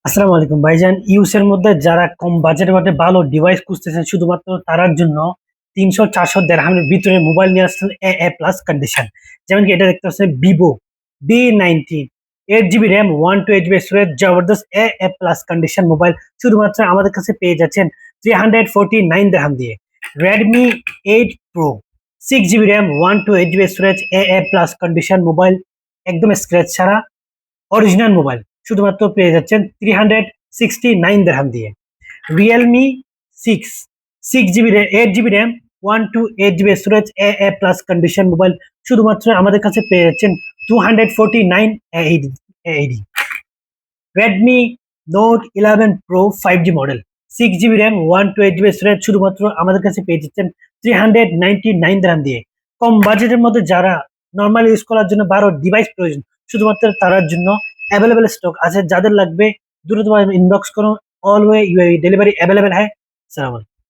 আসসালামু আলাইকুম ভাইজান। ইউএস এর মধ্যে যারা কম বাজেটের মধ্যে ভালো ডিভাইস খুঁজতেছেন শুধুমাত্র তার জন্য 300-400 ভিতরে মোবাইল নিয়ে আসছেন এ এ প্লাস কন্ডিশন। যেমন কি এটা দেখতে পাচ্ছেন Vivo B19, 8 GB RAM, 128 GB storage, জবরদস্ত A A plus condition mobile শুধুমাত্র আমাদের কাছে পেয়ে যাচ্ছেন 349 দিয়ে। Redmi 8 Pro, 6 GB RAM, 128 GB storage, A A plus condition mobile, একদম স্ক্র্যাচ ছাড়া অরিজিনাল মোবাইল শুধুমাত্র পেয়ে যাচ্ছেন 369 দিয়ে। Realme 6, 6 GB, 8 GB RAM, 128 GB storage, A A plus condition mobile শুধুমাত্র আমাদের কাছে পেয়ে যাচ্ছেন 249 AED। Redmi note 11 Pro 5G model, 6 GB RAM, 128 GB storage শুধুমাত্র আমাদের কাছে পেয়ে যাচ্ছেন 399 দিয়ে। কম বাজেটের মধ্যে যারা নর্মাল ইউজ করার জন্য 12 ডিভাইস প্রয়োজন শুধুমাত্র তার জন্য অ্যাভেলেবেল স্টক আছে। যাদের লাগবে দ্রুত ইনবক্স করুন। All way UAE delivery available হ্যাঁ। সালাম।